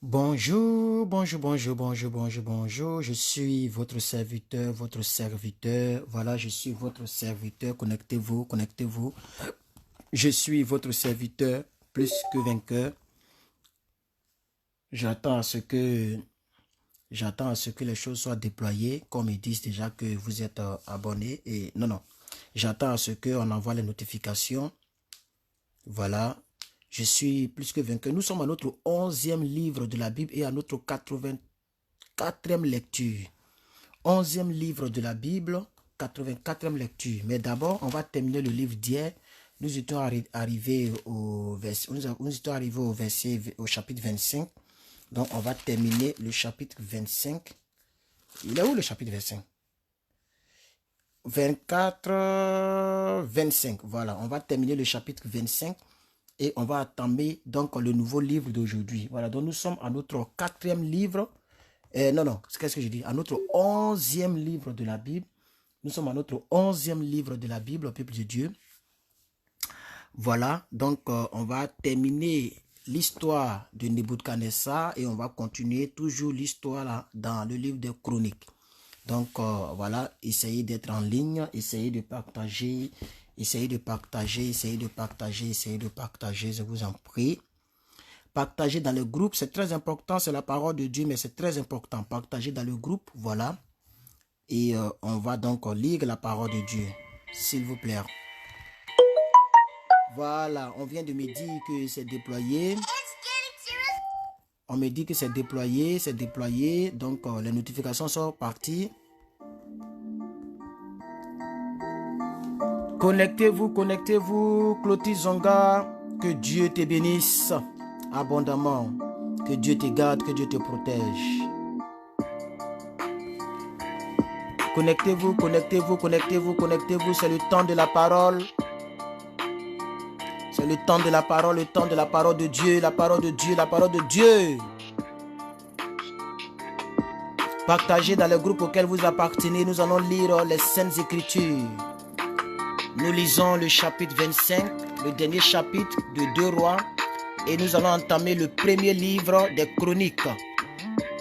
Bonjour, bonjour, bonjour, bonjour, bonjour, bonjour. Je suis votre serviteur, votre serviteur. Voilà, je suis votre serviteur. Connectez-vous, connectez-vous. Je suis votre serviteur, plus que vainqueur. J'attends à ce que, j'attends à ce que les choses soient déployées, comme ils disent déjà que vous êtes abonné. Et non, j'attends à ce qu'on envoie les notifications. Voilà. Je suis plus que vainqueur. Nous sommes à notre 11e livre de la Bible et à notre 84e lecture. 11e livre de la Bible, 84e lecture. Mais d'abord, on va terminer le livre d'hier. Nous étions arrivés au verset, au chapitre 25. Donc, on va terminer le chapitre 25. Il est où le chapitre 25? 24, 25. Voilà, on va terminer le chapitre 25 et on va entamer donc le nouveau livre d'aujourd'hui. Voilà, donc nous sommes à notre 4e livre. Qu'est-ce que je dis? À notre 11e livre de la Bible. Nous sommes à notre 11e livre de la Bible, au peuple de Dieu. Voilà, donc on va terminer l'histoire de Nebuchadnezzar et on va continuer toujours l'histoire là dans le livre des Chroniques. Donc voilà, essayez d'être en ligne, essayez de partager, essayez de partager, je vous en prie. Partagez dans le groupe, c'est très important, c'est la parole de Dieu, mais c'est très important. Partagez dans le groupe, voilà. Et on va donc lire la parole de Dieu, s'il vous plaît. Voilà, on vient de me dire que c'est déployé. On me dit que c'est déployé. Donc les notifications sont parties. Connectez-vous, Clotilde Zonga. Que Dieu te bénisse abondamment. Que Dieu te garde, que Dieu te protège. Connectez-vous. C'est le temps de la parole. C'est le temps de la parole de Dieu, la parole de Dieu. Partagez dans le groupe auquel vous appartenez. Nous allons lire les Saintes Écritures. Nous lisons le chapitre 25, le dernier chapitre de 2 Rois. Et nous allons entamer le premier livre des Chroniques.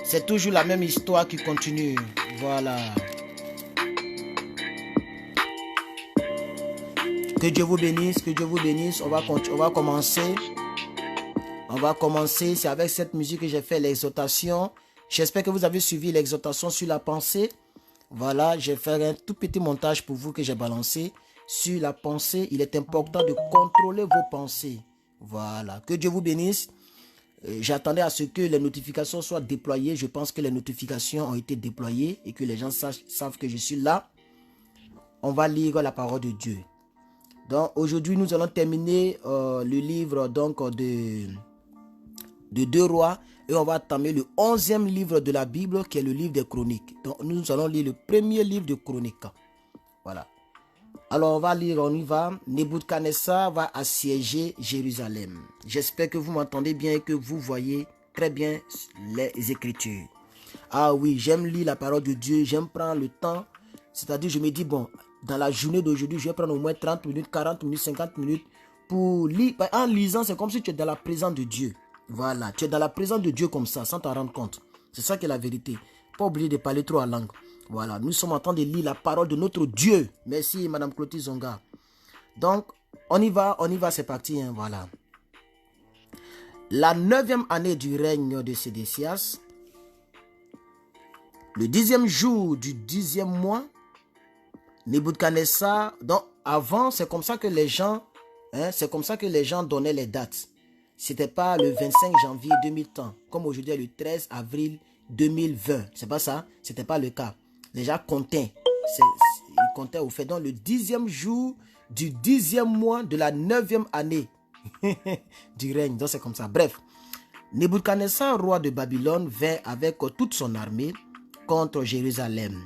C'est toujours la même histoire qui continue. Voilà. Que Dieu vous bénisse, On va commencer. C'est avec cette musique que j'ai fait l'exhortation. J'espère que vous avez suivi l'exhortation sur la pensée. Voilà, je vais faire un tout petit montage pour vous que j'ai balancé. Sur la pensée, il est important de contrôler vos pensées. Voilà, que Dieu vous bénisse. J'attendais à ce que les notifications soient déployées. Je pense que les notifications ont été déployées et que les gens savent que je suis là. On va lire la parole de Dieu. Donc aujourd'hui, nous allons terminer le livre donc, de 2 Rois et on va entamer le 11e livre de la Bible qui est le livre des Chroniques. Donc nous allons lire le premier livre de Chroniques. Voilà. Alors on va lire, on y va. Nebuchadnezzar va assiéger Jérusalem. J'espère que vous m'entendez bien et que vous voyez très bien les Écritures. Ah oui, j'aime lire la parole de Dieu, j'aime prendre le temps. C'est-à-dire, je me dis, bon, dans la journée d'aujourd'hui, je vais prendre au moins 30 minutes, 40 minutes, 50 minutes pour lire. En lisant, c'est comme si tu es dans la présence de Dieu. Voilà, tu es dans la présence de Dieu comme ça, sans t'en rendre compte. C'est ça qui est la vérité. Pas oublier de parler trop en langue. Voilà, nous sommes en train de lire la parole de notre Dieu. Merci, Madame Clotilde Zonga. Donc, on y va, c'est parti. Hein, voilà. La 9e année du règne de Sédécias, le 10e jour du 10e mois, Nebuchadnezzar, donc avant, c'est comme ça que les gens donnaient les dates. C'était pas le 25 janvier 2030, comme aujourd'hui le 13 avril 2020. C'est pas ça, c'était pas le cas. Les gens comptaient. Ils comptaient au fait. Donc le 10e jour du 10e mois de la 9e année du règne. Donc c'est comme ça. Bref, Nebuchadnezzar, roi de Babylone, vint avec toute son armée contre Jérusalem.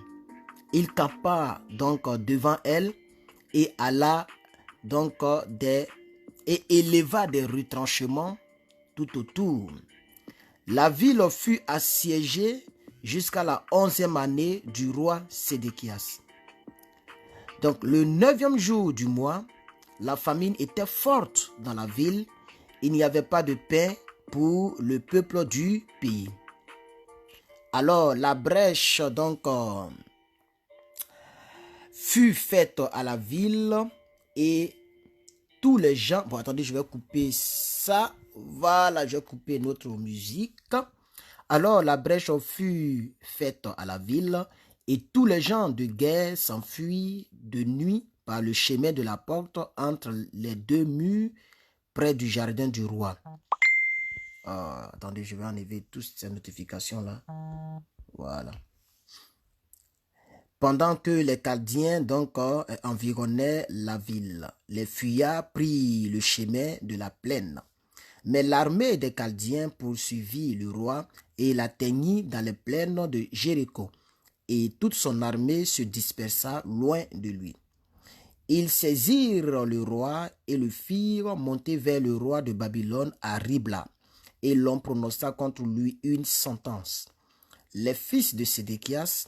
Il campa donc devant elle et alla donc et éleva des retranchements tout autour. La ville fut assiégée jusqu'à la 11e année du roi Sédéchias. Donc le 9e jour du mois, la famine était forte dans la ville. Il n'y avait pas de pain pour le peuple du pays. Alors la brèche donc fut faite à la ville et tous les gens... Bon, attendez, je vais couper ça. Voilà, je vais couper notre musique. Alors la brèche fut faite à la ville et tous les gens de guerre s'enfuient de nuit par le chemin de la porte entre les deux murs près du jardin du roi. Attendez, je vais enlever toutes ces notifications-là. Voilà. Pendant que les Chaldiens donc environnaient la ville, les fuyards prirent le chemin de la plaine. Mais l'armée des Chaldiens poursuivit le roi et l'atteignit dans les plaines de Jéricho. Et toute son armée se dispersa loin de lui. Ils saisirent le roi et le firent monter vers le roi de Babylone à Ribla. Et l'on prononça contre lui une sentence. Les fils de Sédéchias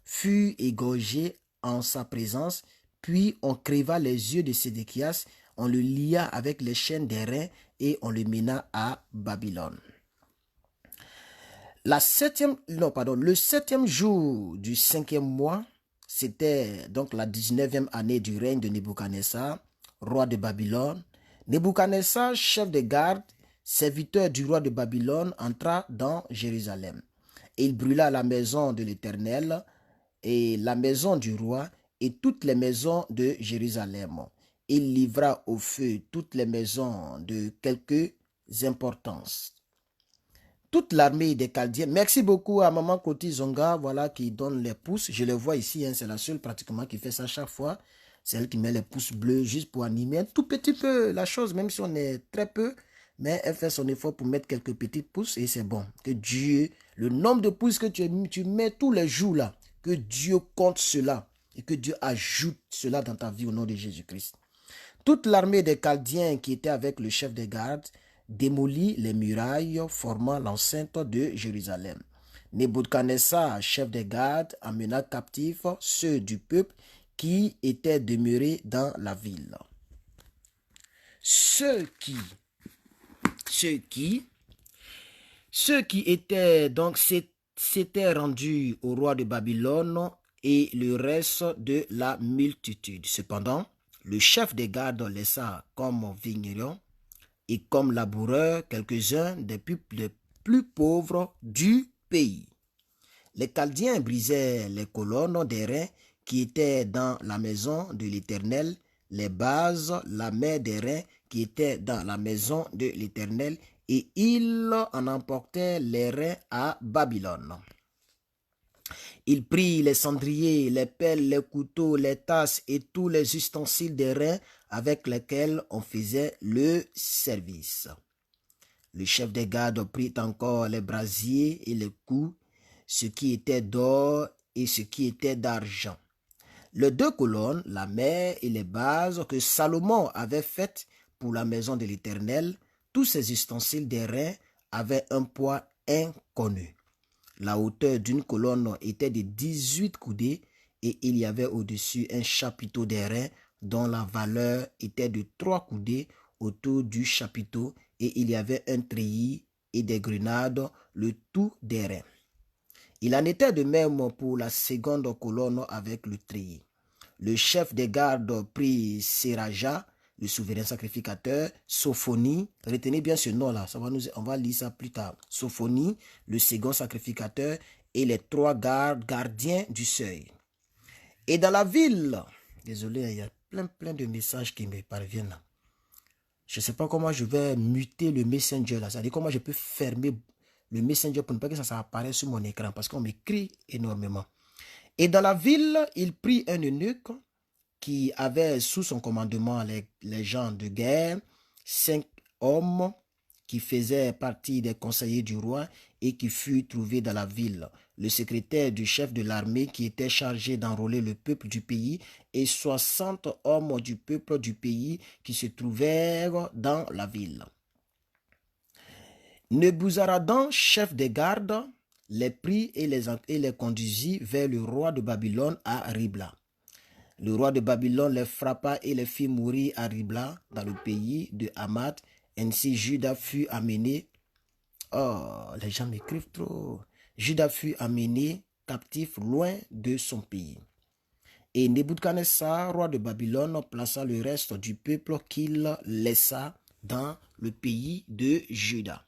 furent égorgés en sa présence, puis on creva les yeux de Sédéchias, on le lia avec les chaînes des reins et on le mena à Babylone. Le septième jour du 5e mois, c'était donc la 19e année du règne de Nebuchadnezzar, roi de Babylone. Nebuchadnezzar, chef de garde, serviteur du roi de Babylone, entra dans Jérusalem. Il brûla la maison de l'Éternel et la maison du roi et toutes les maisons de Jérusalem. Il livra au feu toutes les maisons de quelque importance. Toute l'armée des Chaldiens. Merci beaucoup à Maman Koti Zonga, voilà, qui donne les pouces. Je le vois ici, hein, c'est la seule pratiquement qui fait ça chaque fois. C'est elle qui met les pouces bleus juste pour animer un tout petit peu la chose, même si on est très peu. Mais elle fait son effort pour mettre quelques petits pouces et c'est bon. Que Dieu, le nombre de pouces que tu mets tous les jours là, que Dieu compte cela et que Dieu ajoute cela dans ta vie au nom de Jésus-Christ. Toute l'armée des Chaldiens qui était avec le chef des gardes démolit les murailles formant l'enceinte de Jérusalem. Nebuchadnezzar, chef des gardes, amena captifs ceux du peuple qui étaient demeurés dans la ville. Ceux qui étaient donc s'étaient rendus au roi de Babylone et le reste de la multitude. Cependant, le chef des gardes laissa comme vignerons et comme laboureurs quelques-uns des plus pauvres du pays. Les Chaldiens brisaient les colonnes d'airain qui étaient dans la maison de l'Éternel, les bases, la mer d'airain qui était dans la maison de l'Éternel, et ils en emportaient les reins à Babylone. Il prit les cendriers, les pelles, les couteaux, les tasses et tous les ustensiles d'airain avec lesquels on faisait le service. Le chef des gardes prit encore les brasiers et les coups, ce qui était d'or et ce qui était d'argent. Les deux colonnes, la mer et les bases que Salomon avait faites pour la maison de l'Éternel, tous ces ustensiles d'airain avaient un poids inconnu. La hauteur d'une colonne était de 18 coudées et il y avait au-dessus un chapiteau d'airain dont la valeur était de 3 coudées autour du chapiteau et il y avait un treillis et des grenades, le tout d'airain. Il en était de même pour la seconde colonne avec le treillis. Le chef des gardes prit Seraja, le souverain sacrificateur, Sophonie, retenez bien ce nom-là, on va lire ça plus tard. Sophonie, le second sacrificateur, et les 3 gardiens du seuil. Et dans la ville, désolé, il y a plein de messages qui me parviennent là. Je ne sais pas comment je vais muter le messenger là, c'est-à-dire comment je peux fermer le messenger pour ne pas que ça apparaisse sur mon écran, parce qu'on m'écrit énormément. Et dans la ville, il prit un eunuque qui avait sous son commandement les gens de guerre, 5 hommes qui faisaient partie des conseillers du roi et qui furent trouvés dans la ville. Le secrétaire du chef de l'armée qui était chargé d'enrôler le peuple du pays et 60 hommes du peuple du pays qui se trouvèrent dans la ville. Nebuzaradan, chef des gardes, les prit et les conduisit vers le roi de Babylone à Ribla. Le roi de Babylone les frappa et les fit mourir à Ribla, dans le pays de Hamath. Ainsi Juda fut amené Oh, les gens m'écrivent trop. Juda fut amené captif loin de son pays. Et Nebuchadnezzar, roi de Babylone, plaça le reste du peuple qu'il laissa dans le pays de Juda,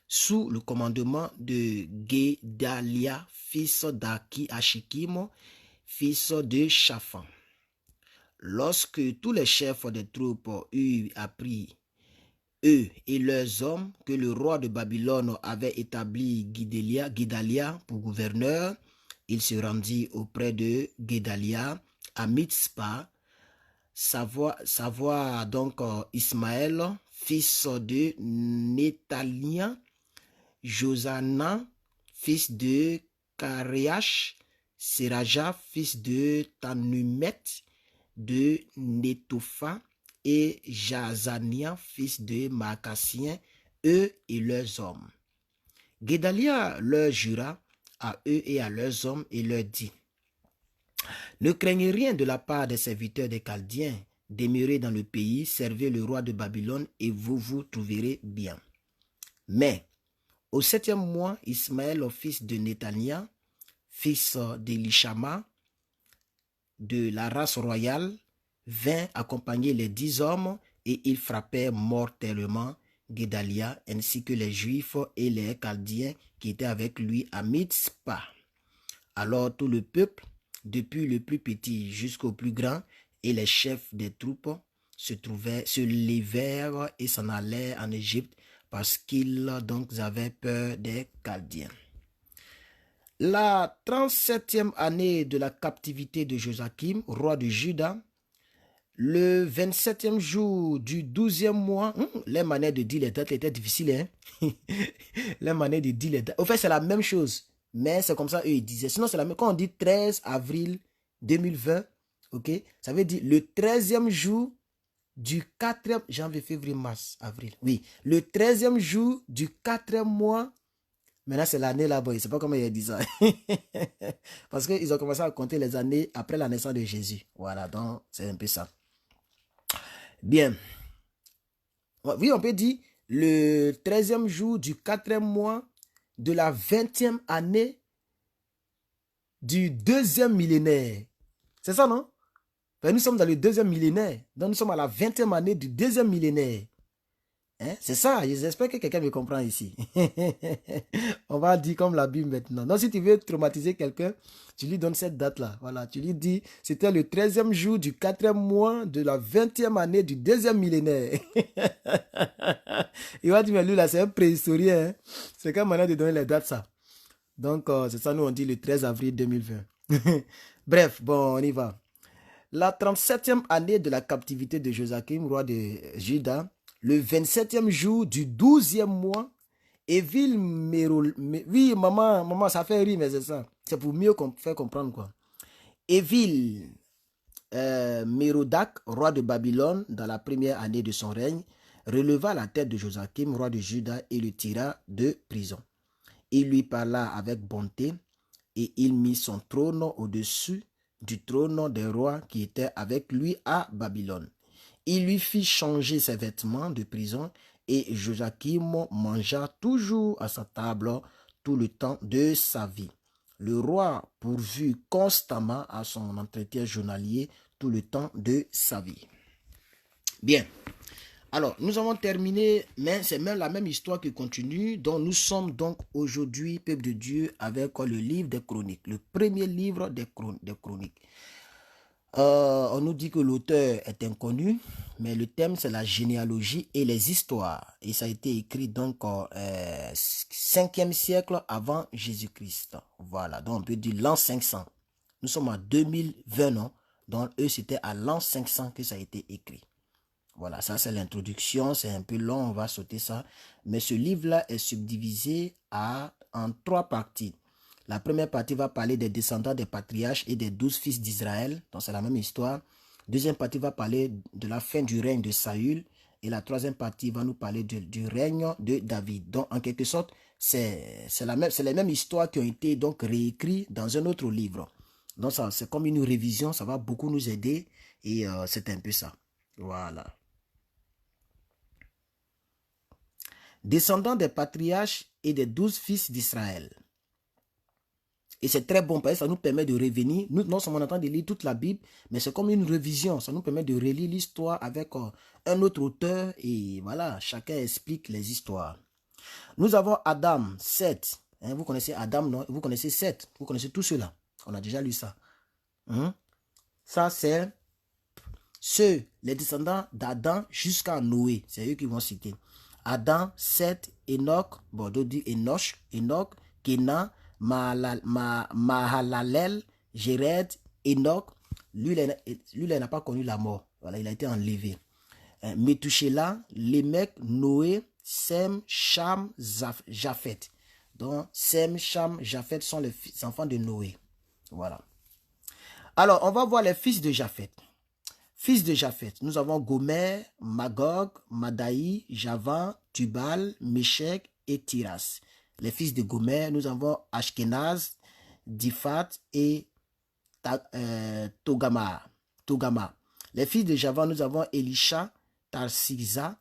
sous le commandement de Guédalia, fils d'Achikim, fils de Shaphan. Lorsque tous les chefs des troupes eurent appris, eux et leurs hommes, que le roi de Babylone avait établi Guédalia pour gouverneur, il se rendit auprès de Guédalia à Mitzpah, savoir donc Ismaël, fils de Néthania, Josana, fils de Kareach, Seraja, fils de Tanumet, de Netopha, et Jazania, fils de Marcassien, eux et leurs hommes. Guédalia leur jura à eux et à leurs hommes et leur dit: ne craignez rien de la part des serviteurs des Chaldéens, demeurez dans le pays, servez le roi de Babylone et vous vous trouverez bien. Mais au 7e mois, Ismaël, fils de Néthania, fils d'Elishama, de la race royale, vint accompagner les 10 hommes et ils frappèrent mortellement Guédalia ainsi que les Juifs et les Chaldéens qui étaient avec lui à Mitzpah. Alors tout le peuple, depuis le plus petit jusqu'au plus grand, et les chefs des troupes se levèrent et s'en allèrent en Égypte parce qu'ils donc avaient peur des Chaldéens. La 37e année de la captivité de Joachim, roi de Juda, le 27e jour du 12e mois, les manières de dire les dates étaient difficiles. Les manières de dire les dates. Au fait, c'est la même chose, mais c'est comme ça eux ils disaient. Sinon, c'est la même. Quand on dit 13 avril 2020, ok, ça veut dire le 13e jour du 4e, janvier, février, mars, avril. Oui, le 13e jour du 4e mois. Maintenant, c'est l'année là-bas. Je ne sais pas comment ils disent ça. Parce qu'ils ont commencé à compter les années après la naissance de Jésus. Voilà, donc c'est un peu ça. Bien. Oui, on peut dire le 13e jour du 4e mois de la 20e année du 2e millénaire. C'est ça, non? Ben, nous sommes dans le 2e millénaire. Donc, nous sommes à la 20e année du 2e millénaire. Hein? C'est ça, j'espère que quelqu'un me comprend ici. On va dire comme la Bible maintenant. Donc, si tu veux traumatiser quelqu'un, tu lui donnes cette date-là. Voilà, tu lui dis, c'était le 13e jour du 4e mois de la 20e année du 2e millénaire. Il va dire, mais lui, là, c'est un préhistorien. Hein? C'est quand manière de donner les dates, ça. Donc, c'est ça, nous, on dit le 13 avril 2020. Bref, bon, on y va. La 37e année de la captivité de Joachim, roi de Juda, le 27e jour du 12e mois, Évil oui, maman, ça fait rire, mais c'est ça. C'est pour mieux faire comprendre, quoi. Évil Mérodac, roi de Babylone, dans la première année de son règne, releva la tête de Joachim, roi de Juda, et le tira de prison. Il lui parla avec bonté, et il mit son trône au-dessus du trône des rois qui étaient avec lui à Babylone. Il lui fit changer ses vêtements de prison et Joachim mangea toujours à sa table tout le temps de sa vie. Le roi pourvut constamment à son entretien journalier tout le temps de sa vie. Bien. Alors, nous avons terminé, mais c'est même la même histoire qui continue. Donc, nous sommes donc aujourd'hui, peuple de Dieu, avec le livre des Chroniques, le premier livre des Chroniques. On nous dit que l'auteur est inconnu, mais le thème c'est la généalogie et les histoires. Et ça a été écrit donc au 5e siècle avant Jésus-Christ. Voilà, donc on peut dire l'an 500. Nous sommes en 2020, non? Donc eux c'était à l'an 500 que ça a été écrit. Voilà, ça c'est l'introduction, c'est un peu long, on va sauter ça. Mais ce livre-là est subdivisé en 3 parties. La première partie va parler des descendants des patriarches et des 12 fils d'Israël. Donc c'est la même histoire. Deuxième partie va parler de la fin du règne de Saül. Et la troisième partie va nous parler du règne de David. Donc en quelque sorte, c'est les mêmes histoires qui ont été donc réécrites dans un autre livre. Donc c'est comme une révision, ça va beaucoup nous aider. Et c'est un peu ça. Voilà. Descendant des patriarches et des 12 fils d'Israël. Et c'est très bon parce que ça nous permet de revenir. Nous, non seulement on entend de lire toute la Bible, mais c'est comme une révision. Ça nous permet de relire l'histoire avec un autre auteur. Et voilà, chacun explique les histoires. Nous avons Adam, Seth. Hein, vous connaissez Adam, non? Vous connaissez Seth. Vous connaissez tout cela. On a déjà lu ça. Ça, c'est ceux, les descendants d'Adam jusqu'à Noé. C'est eux qui vont citer. Adam, Seth, Enoch, bon, d'autres disent Enoch, Kenan, Mahalalel, Jéred, Enoch. Lui, il n'a pas connu la mort. Voilà, il a été enlevé. Methuselah, Lémec, Noé, Sem, Cham, Japhet. Donc, Sem, Cham, Japhet sont les enfants de Noé. Voilà. Alors, on va voir les fils de Japhet. Fils de Japhet, nous avons Gomer, Magog, Madaï, Javan, Tubal, Méchec et Tiras. Les fils de Gomer, nous avons Ashkenaz, Diphat et Togama. Les fils de Javan, nous avons Elisha, Tarsisa,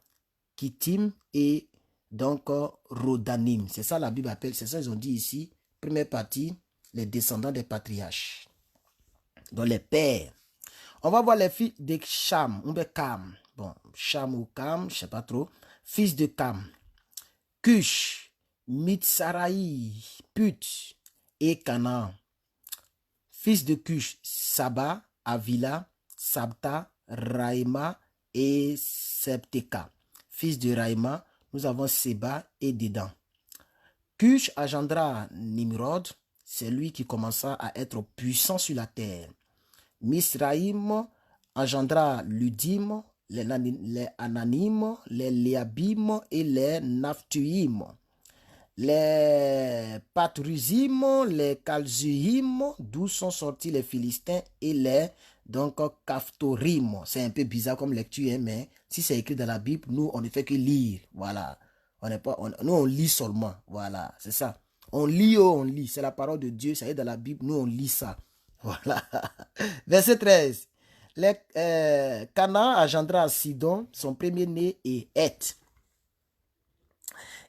Kittim et donc Rodanim. C'est ça la Bible appelle, c'est ça ils ont dit ici. Première partie, les descendants des patriarches. Donc les pères. On va voir les fils de Cham, ou de Cam. Bon, Cham ou Cam, je ne sais pas trop. Fils de Cam. Cush, Mitsaraï, Put et Canaan. Fils de Cush, Saba, Avila, Sabta, Raïma et Septeka. Fils de Raïma, nous avons Seba et Dédan. Cush engendra Nimrod, c'est lui qui commença à être puissant sur la terre. Misraïm engendra Ludim, les Ananim, les Léabim et les Naphtuim. Les Patrusim, les Calzuim, d'où sont sortis les Philistins et les donc Caphtorim. C'est un peu bizarre comme lecture, mais si c'est écrit dans la Bible, nous on ne fait que lire. Voilà. Nous on lit seulement. Voilà, c'est ça. On lit, on lit. C'est la parole de Dieu, ça est dans la Bible, nous on lit ça. Voilà. Verset 13. Canaan engendra Sidon, son premier-né, et Heth.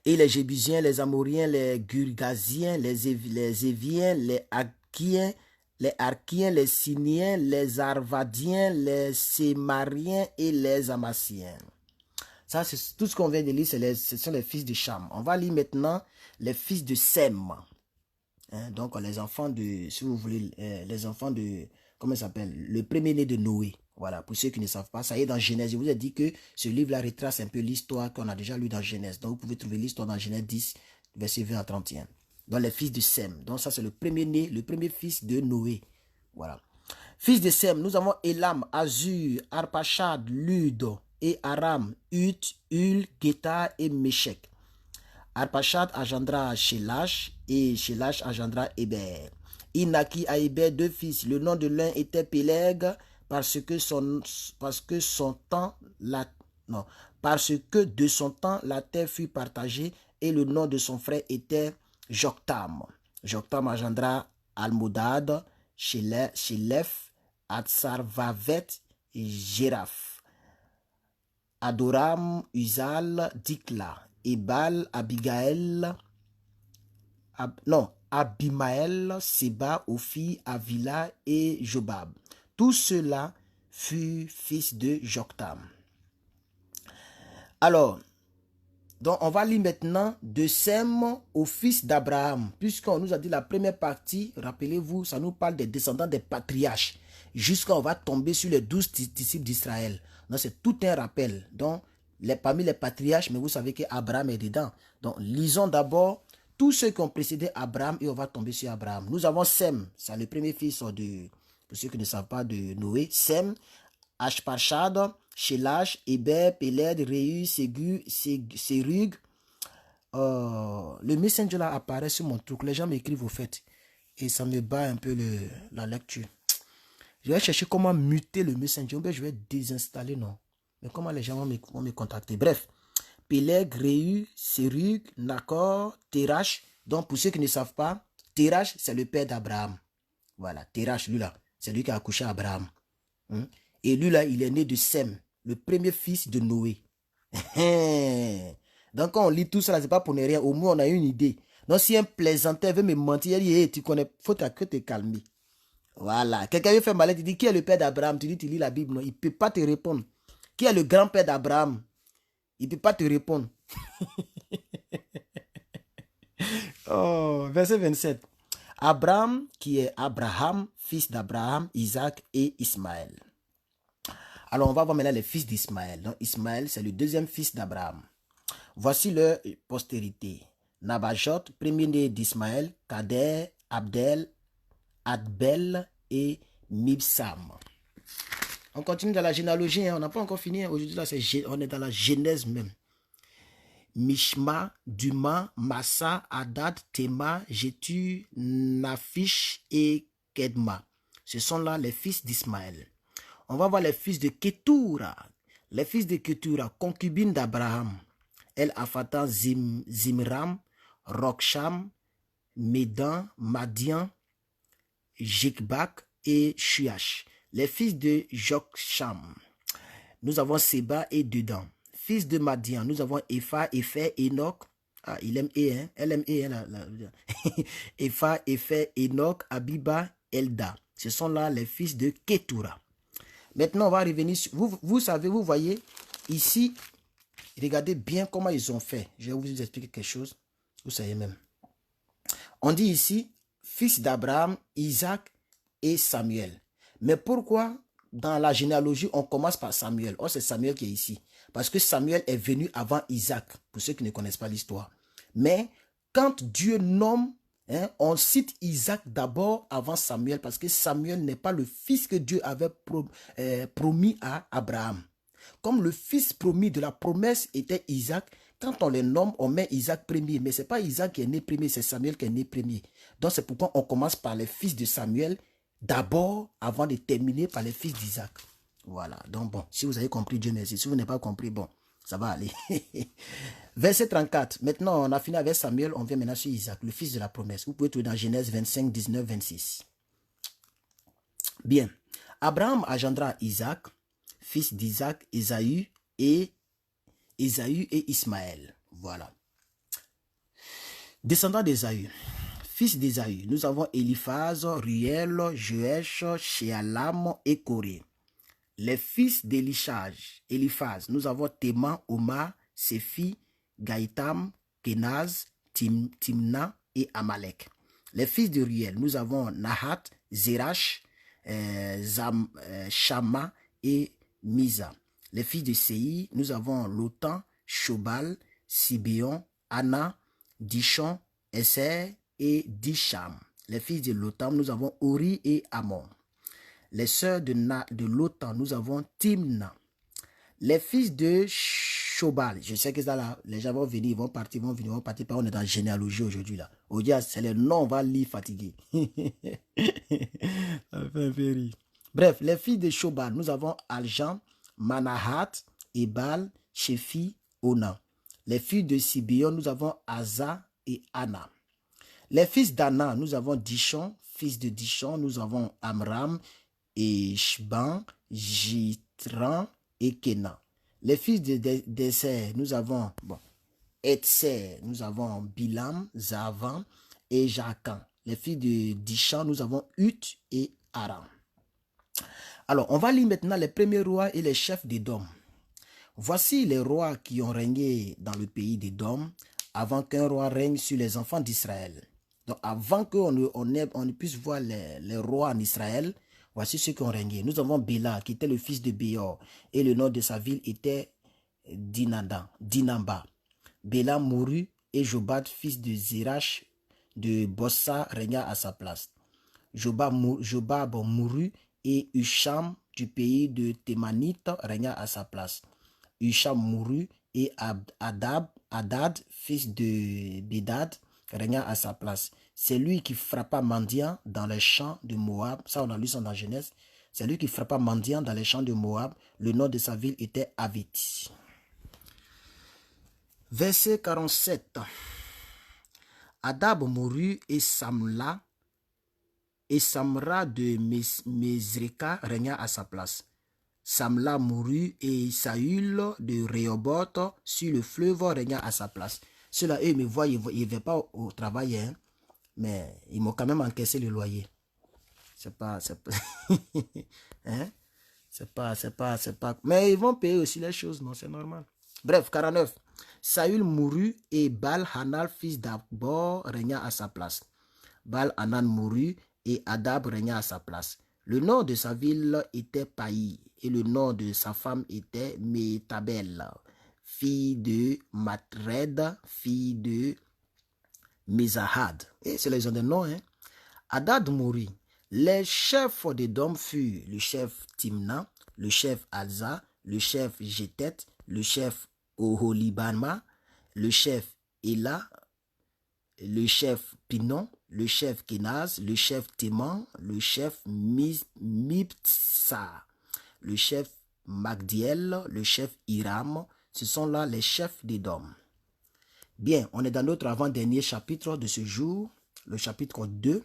Et les Jébusiens, les Amoriens, les Girgasiens, les Éviens, les Arkiens, les Siniens, les Arvadiens, les Sémariens et les Amassiens. Ça, c'est tout ce qu'on vient de lire, ce sont les fils de Cham. On va lire maintenant les fils de Sem. Hein, donc, les enfants de, si vous voulez, les enfants de, comment ça s'appelle, le premier-né de Noé. Voilà, pour ceux qui ne savent pas, ça y est dans Genèse. Je vous ai dit que ce livre-là retrace un peu l'histoire qu'on a déjà lu dans Genèse. Donc, vous pouvez trouver l'histoire dans Genèse 10, verset 20 à 31. Donc, les fils de Sem. Donc, ça, c'est le premier-né, le premier fils de Noé. Voilà. Fils de Sem, nous avons Elam, Azur, Arpachad, Lud et Aram, Ut, Ul, Geta et Méchec. Arpachad engendra Shélach et Shélach engendra Héber. Il naquit à Héber deux fils. Le nom de l'un était Péleg parce que de son temps la terre fut partagée et le nom de son frère était Joktam. Joktam engendra Almodad, Shélef, Atsarvavet et Géraph. Adoram, Uzal, Dikla. Ebal, Abimaël, Seba, Ophi, Avila et Jobab. Tout cela fut fils de Joktam. Alors, donc on va lire maintenant de Sem au fils d'Abraham. Puisqu'on nous a dit la première partie, rappelez-vous, ça nous parle des descendants des patriarches. Jusqu'à on va tomber sur les 12 disciples d'Israël. Donc c'est tout un rappel. Donc, parmi les patriarches, mais vous savez qu'Abraham est dedans. Donc, lisons d'abord tous ceux qui ont précédé Abraham et on va tomber sur Abraham. Nous avons Sem, c'est le premier fils de, pour ceux qui ne savent pas, de Noé. Sem, Ashparchad, Shélach, Héber, Péled, Réu, Sérug. Le Messenger là apparaît sur mon truc. Les gens m'écrivent au fait. Et ça me bat un peu la lecture. Je vais chercher comment muter le Messenger. Ou bien je vais désinstaller, non. Mais comment les gens vont me contacter? Bref. Péleg, Réu, Sérug, Nakor, Terach. Donc, pour ceux qui ne savent pas, Terach, c'est le père d'Abraham. Voilà, Terach, lui là, c'est lui qui a accouché Abraham. Et lui là, il est né de Sem, le premier fils de Noé. Donc, quand on lit tout ça, ce n'est pas pour ne rien. Au moins, on a une idée. Donc, si un plaisanteur veut me mentir, il dit, hey, tu connais, faut que te calmer. Voilà. Quelqu'un veut faire malade, il dit, qui est le père d'Abraham? Tu dis, tu lis la Bible. Non, il ne peut pas te répondre. Qui est le grand-père d'Abraham? Il ne peut pas te répondre. Oh, verset 27. Abraham, qui est Abraham, fils d'Abraham, Isaac et Ismaël. Alors, on va voir maintenant les fils d'Ismaël. Donc, Ismaël, c'est le deuxième fils d'Abraham. Voici leur postérité. Nabajot, premier-né d'Ismaël, Kader, Abdel, Adbel et Mibsam. On continue dans la généalogie, hein. On n'a pas encore fini. Aujourd'hui, là, on est dans la genèse même. Mishma, Duma, Massa, Hadad, Tema, Jétu, Nafish et Kedma. Ce sont là les fils d'Ismaël. On va voir les fils de Ketura. Les fils de Ketura, concubine d'Abraham. El Afatan, Zimram, Roksham, Médan, Madian, Jikbak et Shuash. Les fils de Joksham. Nous avons Seba et Dedan. Fils de Madian, nous avons Epha, Epher, Enoch. Ah, il aime E, hein? Elle aime E, hein, Epha, Epher, Enoch, Abiba, Elda. Ce sont là les fils de Ketura. Maintenant, on va revenir sur... Vous savez, vous voyez, ici, regardez bien comment ils ont fait. Je vais vous expliquer quelque chose. Vous savez même. On dit ici, fils d'Abraham, Isaac et Samuel. Mais pourquoi dans la généalogie, on commence par Samuel? Oh, c'est Samuel qui est ici. Parce que Samuel est venu avant Isaac, pour ceux qui ne connaissent pas l'histoire. Mais quand Dieu nomme, hein, on cite Isaac d'abord avant Samuel, parce que Samuel n'est pas le fils que Dieu avait promis à Abraham. Comme le fils promis de la promesse était Isaac, quand on les nomme, on met Isaac premier. Mais ce n'est pas Isaac qui est né premier, c'est Samuel qui est né premier. Donc c'est pourquoi on commence par les fils de Samuel d'abord, avant de terminer par les fils d'Isaac. Voilà. Donc bon, si vous avez compris, Dieu merci. Si vous n'avez pas compris, bon, ça va aller. Verset 34. Maintenant, on a fini avec Samuel. On vient maintenant sur Isaac, le fils de la promesse. Vous pouvez trouver dans Genèse 25, 19, 26. Bien. Abraham engendra Isaac, fils d'Isaac, Ésaü et Ismaël. Voilà. Descendant d'Ésaü. Fils d'Ésaü, nous avons Eliphaz, Ruel, Joëch, Shealam et Coré. Les fils d'Eliphaz, nous avons Théman, Omar, Sephi, Gaïtam, Kenaz, Timna et Amalek. Les fils de Ruel, nous avons Nahat, Zerach, Shama et Misa. Les fils de Séi, nous avons Lotan, Shobal, Sibéon, Anna, Dishon, Esser et Disham. Les fils de Lotan, nous avons Ori et Amon. Les sœurs de Lotan, nous avons Timna. Les fils de Shobal, je sais que ça là, les gens vont venir, vont partir, on est dans la généalogie aujourd'hui là. Aujourd'hui, c'est les noms, on va lire fatigué. Ça fait un peu rire. Bref, les fils de Shobal, nous avons Aljan, Manahat, Ebal, Shefi, Ona. Les fils de Sibéon, nous avons Asa et Anna. Les fils d'Anna, nous avons Dishon. Fils de Dishon, nous avons Amram et Shban, Jitran et Kenan. Les fils d'Esser, nous avons Etser, nous avons Bilam, Zavan et Jacan. Les fils de Dishon, nous avons Ut et Aram. Alors, on va lire maintenant les premiers rois et les chefs d'Édom. Voici les rois qui ont régné dans le pays d'Édom avant qu'un roi règne sur les enfants d'Israël. Donc, avant qu'on ne puisse voir les rois en Israël, voici ceux qui ont régné. Nous avons Béla, qui était le fils de Béor, et le nom de sa ville était Dinamba. Béla mourut, et Jobad, fils de Zérach de Bossa, régna à sa place. Jobab mourut, et Husham, du pays de Thémanite, régna à sa place. Husham mourut, et Hadad, fils de Bédad, régna à sa place. C'est lui qui frappa mendiant dans les champs de Moab. Ça, on a lu ça dans Genèse. C'est lui qui frappa mendiant dans les champs de Moab. Le nom de sa ville était Avit. Verset 47. Hadad mourut et Samra de Mesreka régna à sa place. Samla mourut et Saül de Rehoboth sur le fleuve régna à sa place. Ceux-là, eux, me voient, ils ne vont pas au travail, hein, mais ils m'ont quand même encaissé le loyer. C'est pas, hein? C'est pas. Mais ils vont payer aussi les choses, non, c'est normal. Bref, 49. Saül mourut et Baal-Hanan, fils d'Abor, régna à sa place. Baal-Hanan mourut et Adab régna à sa place. Le nom de sa ville était Paï et le nom de sa femme était Métabel, fille de Matred, fille de Mezahad. Et c'est les gens des noms, hein. Hadad mourut. Les chefs des dômes furent le chef Timna, le chef Alza, le chef Jétet, le chef Oholibama, le chef Ela, le chef Pinon, le chef Kenaz, le chef Téman, le chef Miptsa, le chef Magdiel, le chef Hiram. Ce sont là les chefs des dômes. Bien, on est dans notre avant-dernier chapitre de ce jour, le chapitre 2.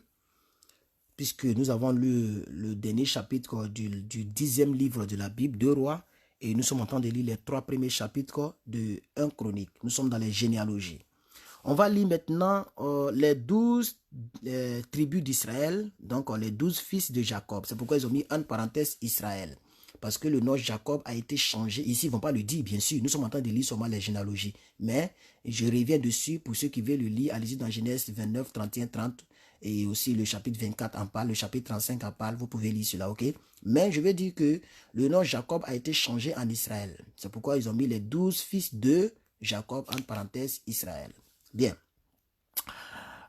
Puisque nous avons lu le dernier chapitre du 10e livre de la Bible, 2 Rois, et nous sommes en train de lire les 3 premiers chapitres de 1 Chronique. Nous sommes dans les généalogies. On va lire maintenant les 12 tribus d'Israël, donc les 12 fils de Jacob. C'est pourquoi ils ont mis en parenthèse Israël. Parce que le nom Jacob a été changé. Ici, ils ne vont pas le dire, bien sûr. Nous sommes en train de lire seulement les généalogies. Mais je reviens dessus pour ceux qui veulent le lire. Allez-y dans Genèse 29, 31, 30. Et aussi le chapitre 24 en parle, le chapitre 35 en parle, vous pouvez lire cela, ok? Mais je vais dire que le nom Jacob a été changé en Israël. C'est pourquoi ils ont mis les 12 fils de Jacob, entre parenthèses, Israël. Bien.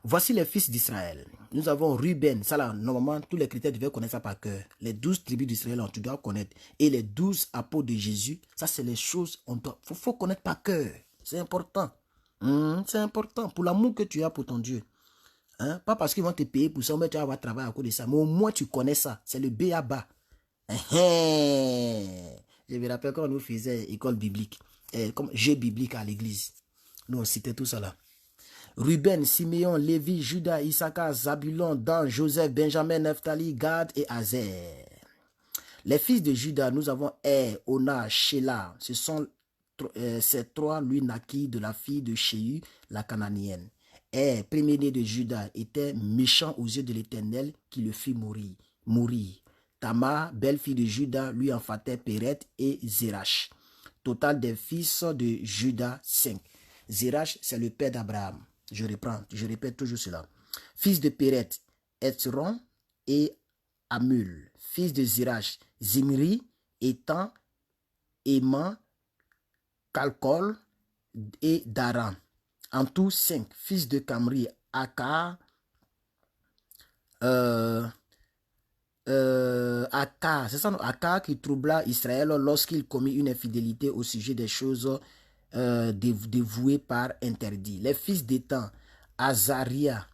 Voici les fils d'Israël. Nous avons Ruben, ça là, normalement, tous les chrétiens devaient connaître ça par cœur. Les 12 tribus d'Israël, tu dois connaître. Et les 12 apôtres de Jésus, ça c'est les choses, faut connaître par cœur. C'est important. C'est important pour l'amour que tu as pour ton Dieu. Hein? Pas parce qu'ils vont te payer pour ça, mais tu vas avoir travail à cause de ça. Mais au moins, tu connais ça. C'est le B.A.B.A. Je me rappelle quand nous faisions école biblique, comme jeu biblique à l'église. Nous, on citait tout ça là. Ruben, Siméon, Lévi, Judas, Issachar, Zabulon, Dan, Joseph, Benjamin, Nephtali, Gad et Azer. Les fils de Judas, nous avons Ona, Shelah. Ce sont ces 3, lui naquit de la fille de Chéhu, la Cananéenne. Premier-né de Judas, était méchant aux yeux de l'Éternel qui le fit mourir. Tamar, belle-fille de Judas, lui enfantait Péret et Zérach. Total des fils de Judas, 5. Zérach, c'est le père d'Abraham. Je répète toujours cela. Fils de Péret, Etzron et Amul. Fils de Zérach, Zimri, Étan, Éman, Calcol et Daran. En tout, 5. Fils de Camri, Akar, Akar, c'est ça, non? Akar qui troubla Israël lorsqu'il commit une infidélité au sujet des choses dévouées par interdit. Les fils d'Étan, Azaria,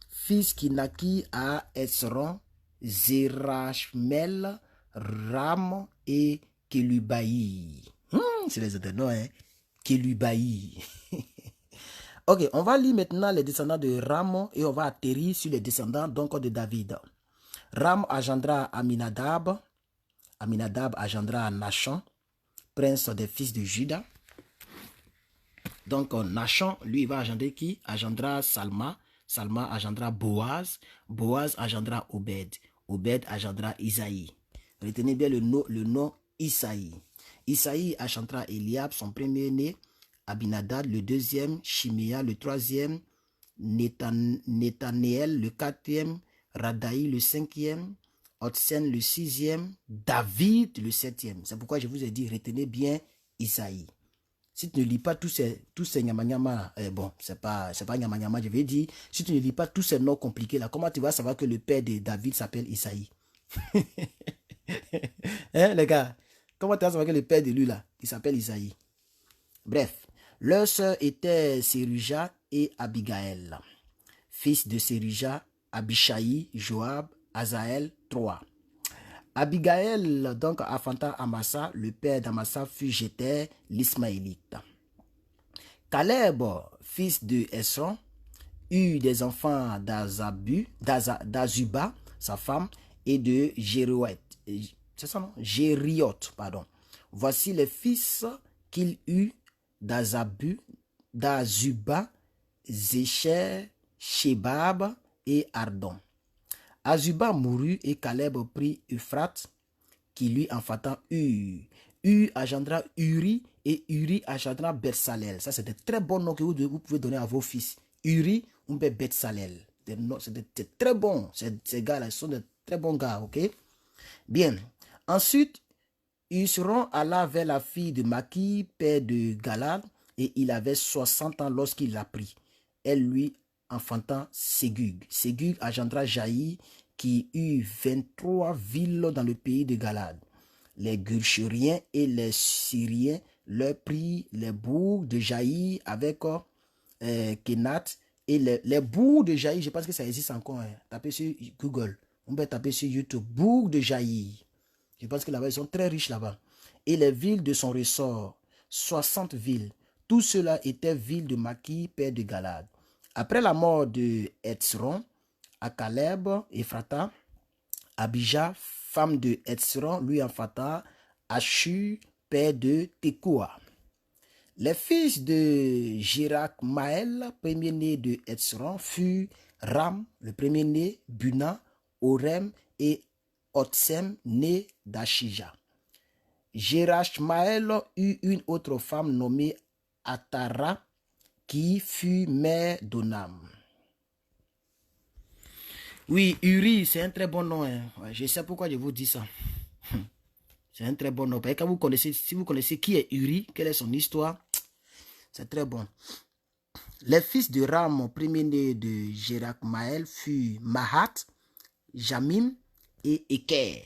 fils qui naquit à Esron, Zerachmel, Ram et Kelubaï. C'est les autres noms, hein? Kelubaï. Ok, on va lire maintenant les descendants de Ram et on va atterrir sur les descendants donc de David. Ram engendra Aminadab. Aminadab engendra Nachan, prince des fils de Juda. Donc Nachan, lui, va engendrer qui? Engendra Salma. Salma engendra Boaz. Boaz engendra Obed. Obed engendra Isaïe. Retenez bien le nom Isaïe. Isaïe engendra Eliab, son premier-né. Abinadab, le deuxième. Shiméa, le troisième. Nethanéel, le quatrième. Radaï, le cinquième. Otsen, le sixième. David, le septième. C'est pourquoi je vous ai dit, retenez bien Isaïe. Si tu ne lis pas tous ces nyama-nyama, bon, c'est pas nyama-nyama, je vais dire, si tu ne lis pas tous ces noms compliqués là, comment tu vas savoir que le père de David s'appelle Isaïe? Hein, les gars? Comment tu vas savoir que le père de lui là, il s'appelle Isaïe? Bref, leur sœur était Séruja et Abigaël. Fils de Séruja, Abishai, Joab, Azaël, 3. Abigaël donc enfanta Amasa, le père d'Amasa fut Jéter, l'Ismaélite. Caleb, fils de Esron, eut des enfants d'Azuba, sa femme, et de C'est ça, non? Gérioth, pardon. Voici les fils qu'il eut d'Azuba, Zécher, Shébab et Ardon. Azuba mourut et Caleb prit Euphrate, qui lui enfanta Ur. Ur engendra Uri et Uri engendra Betsalel. Ça, c'est de très bons noms que vous pouvez donner à vos fils. Uri ou Betsalel. C'est très bon. Ces gars-là sont de très bons gars, ok? Bien. Ensuite, Usron alla vers la fille de Maki, père de Galad, et il avait 60 ans lorsqu'il la prit. Elle lui enfanta Ségug. Ségug engendra Jaï, qui eut 23 villes dans le pays de Galad. Les Gulchuriens et les Syriens leur prirent les bourgs de Jaï avec Kenat. Et les bourgs de Jaï, je pense que ça existe encore. Hein. Tapez sur Google. On peut taper sur YouTube. Bourgs de Jaï. Je pense que là-bas, ils sont très riches là-bas. Et les villes de son ressort, 60 villes. Tout cela était villes de Maki, père de Galad. Après la mort de Hetzron, à Caleb, Ephrata, Abijah, femme de Hetzron, lui enfanta Ashur, père de Tekoa. Les fils de Jirak-Maël, premier-né de Hetzron, furent Ram, le premier-né, Buna, Orem et Otsem, né d'Ashija. Jérachmaël eut une autre femme nommée Atara, qui fut mère d'Onam. Oui, Uri, c'est un très bon nom. Hein. Ouais, je sais pourquoi je vous dis ça. C'est un très bon nom. Parce que si vous connaissez qui est Uri, quelle est son histoire, c'est très bon. Les fils de Ram, premier-né de Jérakmaël, furent Mahat, Jamim et Eker.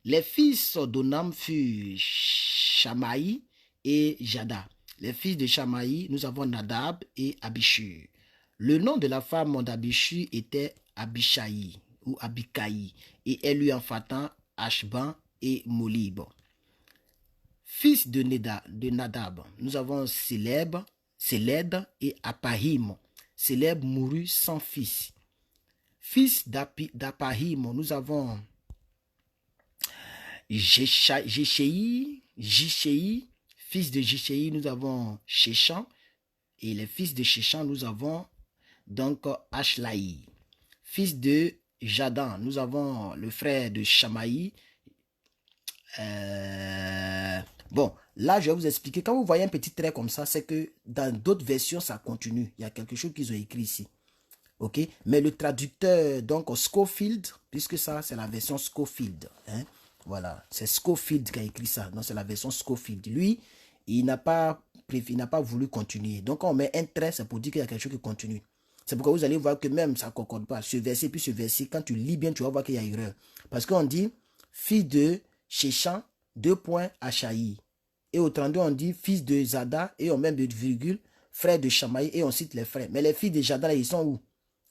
Les fils d'Onam furent Shamaï et Jada. Les fils de Shamaï, nous avons Nadab et Abishur. Le nom de la femme d'Abishur était Abishaï ou Abikaï, et elle lui enfanta Ashban et Molib. Fils de Nadab, nous avons Séled et Apahim. Séled mourut sans fils. Fils d'Apahim, nous avons Jichéi. Fils de Jichéi, nous avons Shechan. Et les fils de Shechan, nous avons donc Ashlaï. Fils de Jadan, nous avons le frère de Shamaï. Bon, là, je vais vous expliquer. Quand vous voyez un petit trait comme ça, c'est que dans d'autres versions, ça continue. Il y a quelque chose qu'ils ont écrit ici. Ok, mais le traducteur, donc Scofield, puisque ça, c'est la version Scofield. Hein? Voilà, c'est Scofield qui a écrit ça. Donc, c'est la version Scofield. Lui, il n'a pas voulu continuer. Donc, quand on met un trait, c'est pour dire qu'il y a quelque chose qui continue. C'est pourquoi vous allez voir que même ça ne concorde pas. Ce verset, puis ce verset, quand tu lis bien, tu vas voir qu'il y a erreur. Parce qu'on dit, fils de Shechan, Achaï. Et au 32, on dit, fils de Zada, et on met de virgule, frère de Shamaï, et on cite les frères. Mais les fils de Jada, ils sont où?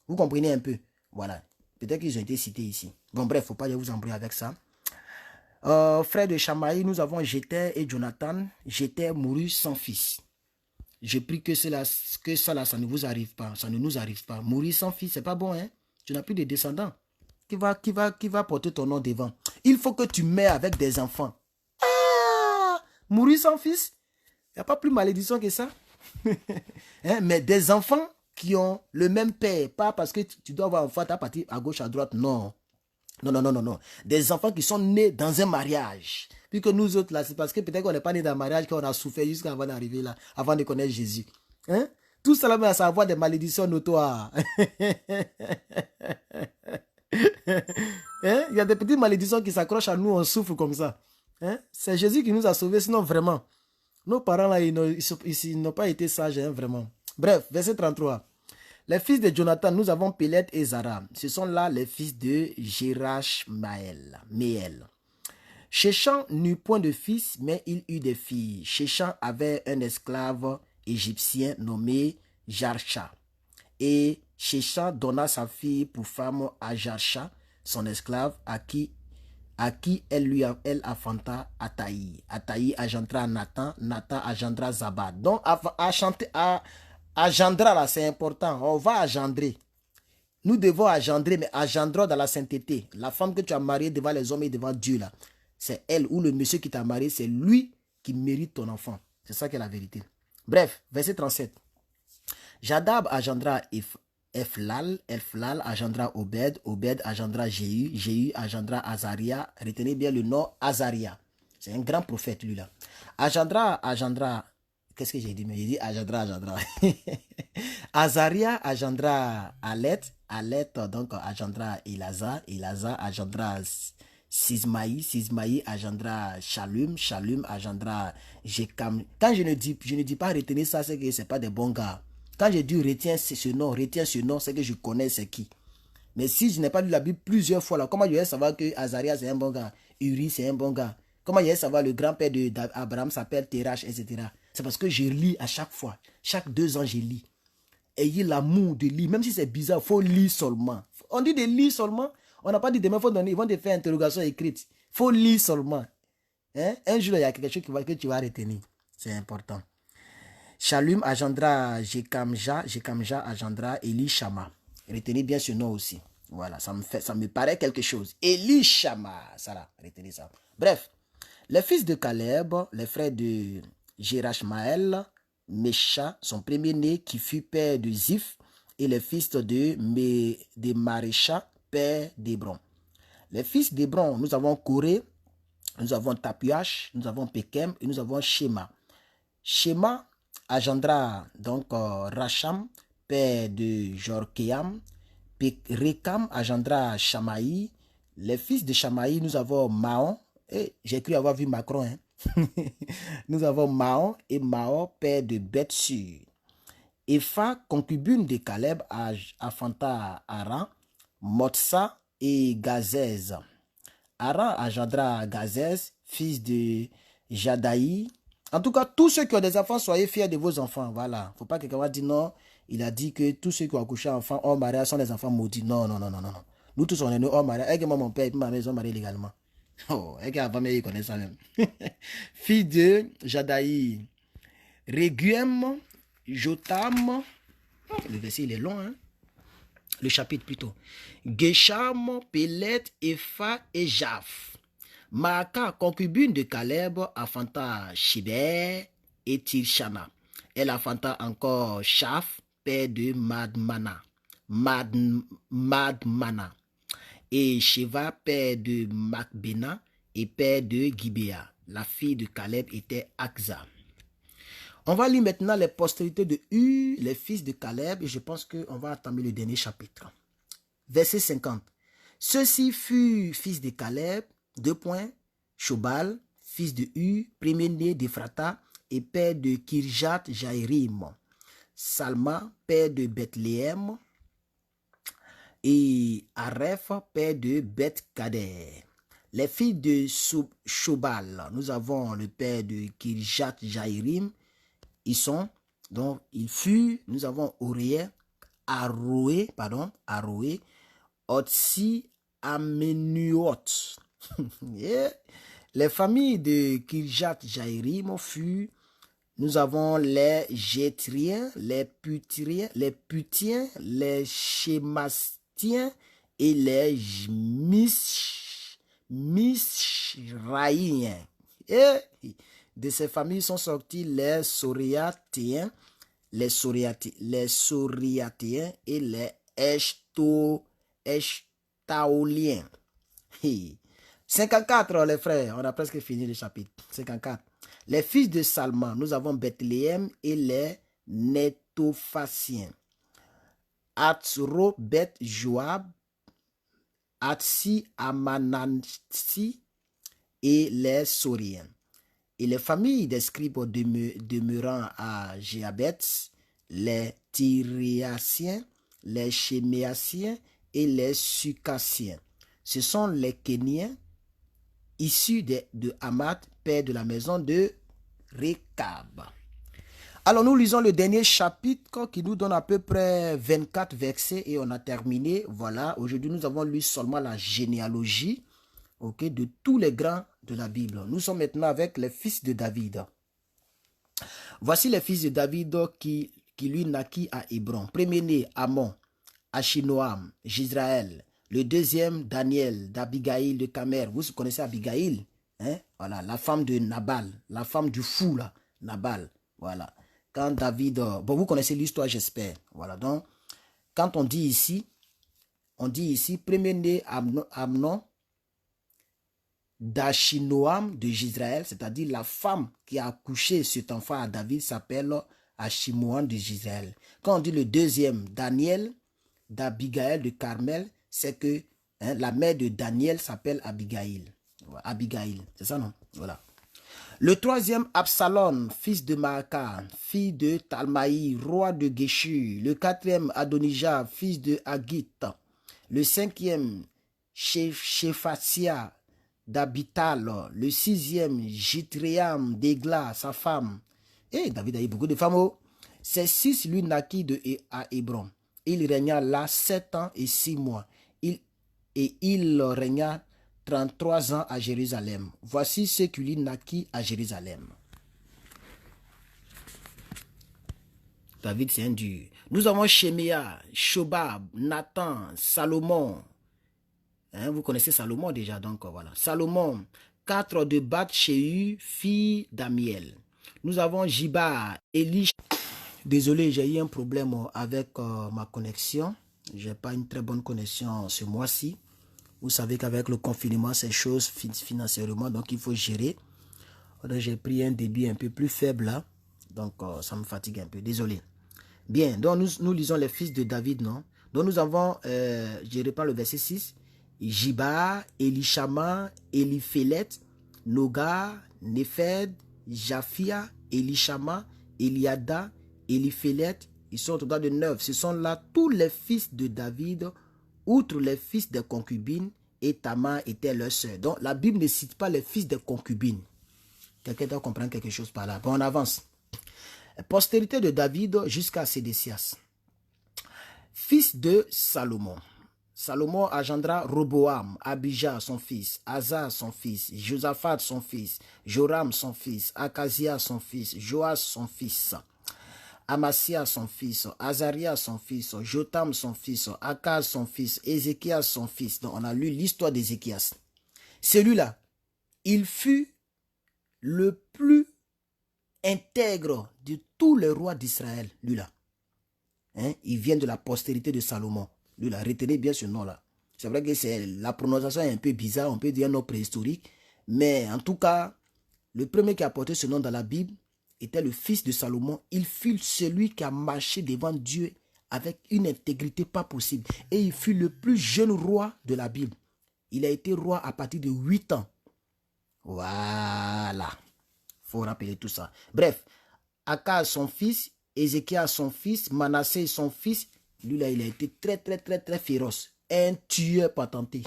Vous comprenez un peu? Voilà. Peut-être qu'ils ont été cités ici. Bon, bref, il ne faut pas vous embrouiller avec ça. Frère de Shamaï, nous avons Jéter et Jonathan. Jéter mourut sans fils. Je prie que ça, là, ça ne vous arrive pas. Ça ne nous arrive pas. Mourir sans fils, c'est pas bon, hein? Tu n'as plus de descendants. Qui va porter ton nom devant? Il faut que tu meurs avec des enfants. Ah! Mourir sans fils? Il n'y a pas plus malédiction que ça. Hein? Mais des enfants qui ont le même père. Pas parce que tu dois avoir un enfant à partir à gauche, à droite. Non. Non. Des enfants qui sont nés dans un mariage. Puis que nous autres, là, c'est parce que peut-être qu'on n'est pas nés dans un mariage, qu'on a souffert jusqu'à avant d'arriver là, avant de connaître Jésus. Hein? Tout cela, mais ça va avoir des malédictions notoires. Hein? Il y a des petites malédictions qui s'accrochent à nous, on souffre comme ça. Hein? C'est Jésus qui nous a sauvés, sinon vraiment. Nos parents là, ils n'ont pas été sages, hein, vraiment. Bref, verset 33. Les fils de Jonathan, nous avons Pélet et Zara. Ce sont là les fils de Jérachmaël. Shechan n'eut point de fils, mais il eut des filles. Shechan avait un esclave égyptien nommé Jarcha. Et Shechan donna sa fille pour femme à Jarcha, son esclave, à qui elle enfanta Ataï. Ataï engendra Nathan, Nathan engendra Zabad. Donc, engendra là, c'est important. On va engendrer. Nous devons engendrer, mais engendrons dans la sainteté. La femme que tu as mariée devant les hommes et devant Dieu là. c'est elle ou le monsieur qui t'a marié, c'est lui qui mérite ton enfant. C'est ça qui est la vérité. Bref, verset 37. Jadab engendra Eflal, Eflal engendra Obed, Obed engendra Jéhu, Jéhu engendra Azaria. Retenez bien le nom Azaria. C'est un grand prophète, lui-là. Engendra, qu'est-ce que j'ai dit? Mais j'ai dit engendra. Azaria engendra Alet, Alet donc engendra Elazar, Elazar engendra Sismaï, Sismaï engendra Shalum, Shalum engendra Jekam. Quand je ne dis pas retenir ça, c'est que ce n'est pas des bons gars. Quand je dis retiens ce nom, c'est que je connais c'est qui. Mais si je n'ai pas lu la Bible plusieurs fois, là, comment je vais savoir que Azaria c'est un bon gars, Uri c'est un bon gars? Comment je vais savoir le grand-père d'Abraham s'appelle Terach, etc. C'est parce que je lis à chaque fois. Chaque 2 ans, je lis. Ayez l'amour de lire. Même si c'est bizarre, il faut lire seulement. On dit de lire seulement. On n'a pas dit demain, il faut donner. Ils vont te faire interrogation écrite. Il faut lire seulement. Hein? Un jour, il y a quelque chose que tu vas retenir. C'est important. Shalum engendra Jekamja, Jekamja engendra Elishama. Retenez bien ce nom aussi. Voilà, ça me paraît quelque chose. Elishama, ça là, retenez ça. Bref, les fils de Caleb, les frères de Jerachmaël, Mesha, son premier-né, qui fut père de Ziph, et les fils de Marécha, père d'Hébron. Les fils d'Hébron, nous avons Coré, nous avons Tapuach, nous avons Pekem et nous avons Shema. Shema engendra donc Racham, père de Jorkeam. Rekam engendra Shamaï. Les fils de Shamaï, nous avons Maon. J'ai cru avoir vu Macron. Hein? Nous avons Maon et Maon, père de Bethsur. Epha, concubine de Caleb, affanta Aran, Motsa et Gazez. Aran engendra Gazez, fils de Jadaï. En tout cas, tous ceux qui ont des enfants, soyez fiers de vos enfants. Voilà. Il ne faut pas que quelqu'un dise non. Il a dit que tous ceux qui ont accouché enfants hors mariage sont des enfants maudits. Non, non, non, non, non. Nous tous, on est nés hors mariage. Et moi, mon père et ma mère, ils ont marié légalement. Oh, et qu'avant, mais ils connaissent ça même. Fils de Jadaï. Réguem, Jotam. Le verset, il est long, hein. Le chapitre plutôt. Gesham, Pélet, Epha et Japh. Maaka, concubine de Caleb, affanta Shiber et Tirshana. Elle affanta encore Shaph, père de Madmana. Madmana. Et Sheva, père de Macbena et père de Gibea. La fille de Caleb était Aksa. On va lire maintenant les postérités de U, les fils de Caleb, et je pense qu'on va attendre le dernier chapitre. Verset 50. Ceux-ci furent fils de Caleb, Shobal, fils de U, premier-né d'Ephrata et père de Kirjat Jaïrim. Salma, père de Bethléem, et Aref, père de Beth-Kader. Les filles de Shobal, nous avons le père de Kirjat Jaïrim. Nous avons Aroé, Otsi, Amenuot. Yeah. Les familles de Kirjat Jaïrim furent, nous avons les Jétriens, les Putiens, les Shemastiens et les Mishraïens. Et de ces familles sont sortis les Soriatéens, les Soriatéens et les Eshtaoliens. 54 les frères, on a presque fini le chapitre. 54. Les fils de Salma, nous avons Bethléem et les Netophaciens. Atzro, Beth Joab, Atsi, Amanansi et les Soriens. Et les familles des scribes demeurant à Jéabet, les Tyriaciens, les Chéméaciens et les Sucassiens. Ce sont les Kéniens issus de Hamad, père de la maison de Rekab. Alors nous lisons le dernier chapitre qui nous donne à peu près 24 versets et on a terminé. Voilà, aujourd'hui nous avons lu seulement la généalogie de tous les grands de la Bible. Nous sommes maintenant avec les fils de David. Voici les fils de David qui lui naquit à Hébron. Premier-né, Amon, Achinoam, Jisraël. Le deuxième, Daniel, d'Abigaïl de Camer. Vous connaissez Abigaïl? Hein? Voilà, la femme de Nabal, la femme du fou, là, Nabal. Voilà. Quand David... bon, vous connaissez l'histoire, j'espère. Voilà, donc, quand on dit ici, premier-né Amnon d'Achinoam de Gisraël, c'est-à-dire la femme qui a accouché cet enfant à David s'appelle Achimoam de Gisraël. Quand on dit le deuxième, Daniel d'Abigaël de Carmel, c'est que la mère de Daniel s'appelle Abigail. Abigail, c'est ça non? Voilà. Le troisième, Absalom, fils de Maaka, fille de Talmaï, roi de Géshur. Le quatrième, Adonijah, fils de Hagit. Le cinquième, Shephatia d'Abital. Le sixième, Jitréam d'Egla, sa femme. Et David a eu beaucoup de femmes. Oh. Ces six lui naquirent à Hébron. Il régna là 7 ans et 6 mois. Il régna 33 ans à Jérusalem. Voici ce qui lui naquit à Jérusalem. David, c'est un dur. Nous avons Shemia, Shobab, Nathan, Salomon. Hein, vous connaissez Salomon déjà, donc voilà. Salomon, 4 de Bath-Shehu, fille d'Amiel. Nous avons Jiba, Élie. Désolé, j'ai eu un problème avec ma connexion. Je n'ai pas une très bonne connexion ce mois-ci. Vous savez qu'avec le confinement, c'est chose financièrement, donc il faut gérer. J'ai pris un débit un peu plus faible là. Donc ça me fatigue un peu. Désolé. Bien, donc nous lisons les fils de David, non? Donc nous avons, je reprends le verset 6. Jiba, Elishama, Eliphélet, Noga, Néphèd, Japhia, Elishama, Eliada, Eliphélet. Ils sont au total de 9. Ce sont là tous les fils de David, outre les fils des concubines, et Tamar était leur sœur. Donc la Bible ne cite pas les fils des concubines. Quelqu'un doit comprendre quelque chose par là. Bon, on avance. Postérité de David jusqu'à Sédécias. Fils de Salomon. Salomon engendra Roboam, Abijah son fils, Asa son fils, Josaphat son fils, Joram son fils, Akazia son fils, Joas son fils, Amasia son fils, Azaria son fils, Jotam son fils, Akaz son fils, Ézéchias son fils. Donc on a lu l'histoire d'Ézéchias. Celui-là, il fut le plus intègre de tous les rois d'Israël, lui-là. Hein? Il vient de la postérité de Salomon. Lui-là, retenez bien ce nom-là. C'est vrai que la prononciation est un peu bizarre, on peut dire un nom préhistorique, mais en tout cas, le premier qui a porté ce nom dans la Bible était le fils de Salomon. Il fut celui qui a marché devant Dieu avec une intégrité pas possible. Et il fut le plus jeune roi de la Bible. Il a été roi à partir de 8 ans. Voilà. Il faut rappeler tout ça. Bref, Akaz son fils, Ézéchias son fils, Manassé son fils. Lui là, il a été très féroce. Un tueur patenté.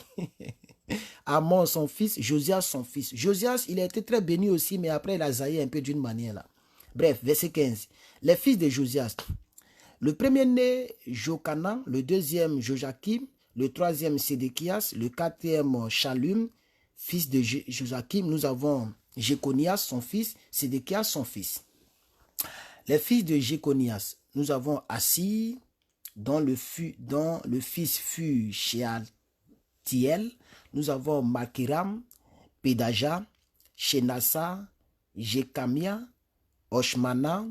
Amon son fils, Josias son fils. Josias, il a été très béni aussi, mais après il a zaillé un peu d'une manière là. Bref, verset 15. Les fils de Josias. Le premier-né, Jochanan, le deuxième, Joachim, le troisième, Sédéchias, le quatrième, Shallum, fils de Joachim. Nous avons Jéconias, son fils, Sédéchias, son fils. Les fils de Jéconias, nous avons Assi, dont le fils fut Shealtiel. Nous avons Makiram, Pédaja, Shenassa, Jekamia, Oshmana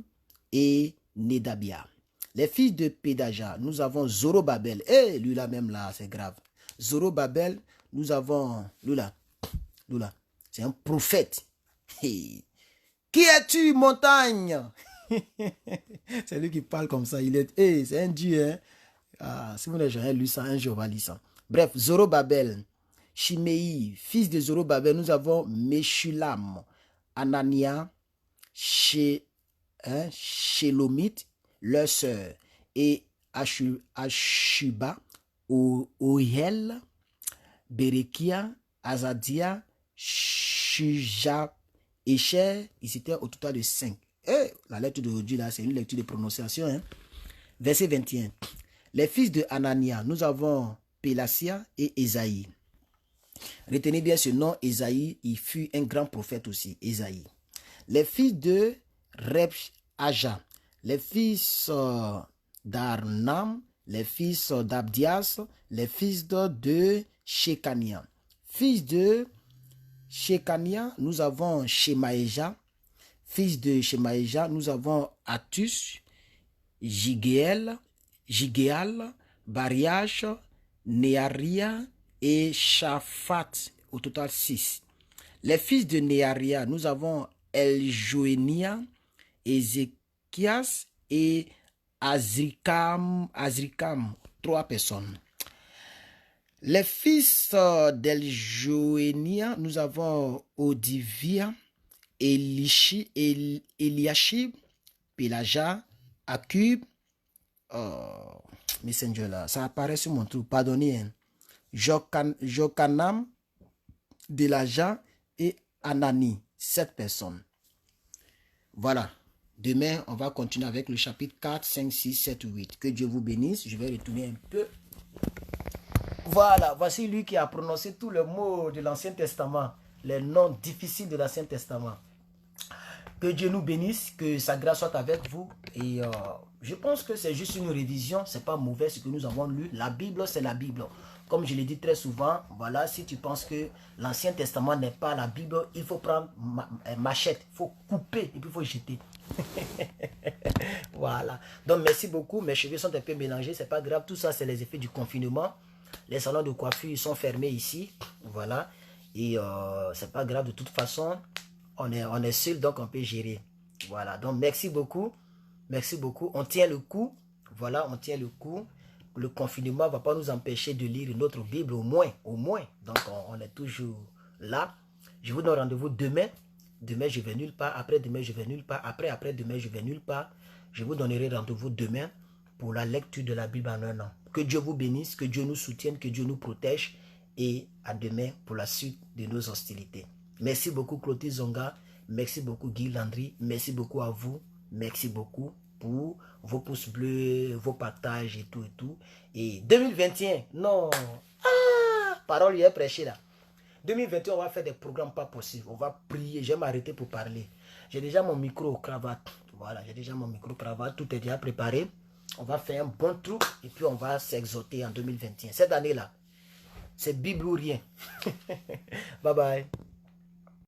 et Nedabia. Les fils de Pédaja, nous avons Zorobabel. Et lui là même là, c'est grave. Zorobabel, nous avons, lui là, c'est un prophète. Hey. Qui es-tu, montagne? C'est lui qui parle comme ça. Il est, hey, c'est un dieu. Hein? Ah, si vous n'avez jamais lu ça, un jour on va lire ça. Bref, Zorobabel, Shimei, fils de Zorobabel, nous avons Meshulam, Anania, Shelomith, leur sœur, et Ashuba, Ohel, Berekia, Azadia, Shuja, Esher. Ils étaient au total de 5. Et la lettre d'aujourd'hui, là, c'est une lecture de prononciation. Hein? Verset 21. Les fils de Anania, nous avons Pélasia et Ésaïe. Retenez bien ce nom, Ésaïe, il fut un grand prophète aussi, Ésaïe. Les fils de Reb-Aja, les fils d'Arnam, les fils d'Abdias, les fils de Shekania, fils de Shekania, nous avons Shemaéja. Fils de Shemaéja, nous avons Atus, Jigéal, Bariach, Nearia et Shaphat. Au total 6. Les fils de Nearia, nous avons Eljoénia, Ézéchias et Azrikam, 3 personnes. Les fils d'Eljoénia, nous avons Odivia, Eliashib, Pelaja, Akub, Messenger là, ça apparaît sur mon truc, pardonnez, hein. Jokanam, Delaja et Anani, 7 personnes. Voilà. Demain, on va continuer avec le chapitre 4, 5, 6, 7, 8. Que Dieu vous bénisse. Je vais retourner un peu. Voilà. Voici lui qui a prononcé tous les mots de l'Ancien Testament. Les noms difficiles de l'Ancien Testament. Que Dieu nous bénisse. Que sa grâce soit avec vous. Et je pense que c'est juste une révision. C'est pas mauvais ce que nous avons lu. La Bible, c'est la Bible. Comme je l'ai dit très souvent, voilà, si tu penses que l'Ancien Testament n'est pas la Bible, il faut prendre machette, il faut couper et puis il faut jeter. Voilà. Donc merci beaucoup. Mes cheveux sont un peu mélangés, c'est pas grave. Tout ça, c'est les effets du confinement. Les salons de coiffure sont fermés ici. Voilà. Et c'est pas grave de toute façon. On est seul, donc on peut gérer. Voilà. Donc merci beaucoup. Merci beaucoup. On tient le coup. Voilà, on tient le coup. Le confinement ne va pas nous empêcher de lire notre Bible au moins. Donc, on est toujours là. Je vous donne rendez-vous demain. Demain, je vais nulle part. Après-demain, je vais nulle part. Après-demain, je vais nulle part. Je vous donnerai rendez-vous demain pour la lecture de la Bible en un an. Que Dieu vous bénisse, que Dieu nous soutienne, que Dieu nous protège. Et à demain pour la suite de nos hostilités. Merci beaucoup, Clotilde Zonga. Merci beaucoup, Guy Landry. Merci beaucoup à vous. Merci beaucoup pour vos pouces bleus, vos partages et tout et tout. Et 2021, non. Parole, il est prêché là. 2021, on va faire des programmes pas possibles. On va prier. Je vais m'arrêter pour parler. J'ai déjà mon micro-cravate. Voilà, j'ai déjà mon micro-cravate. Tout est déjà préparé. On va faire un bon truc et puis on va s'exhorter en 2021. Cette année-là, c'est Bible ou rien. Bye bye.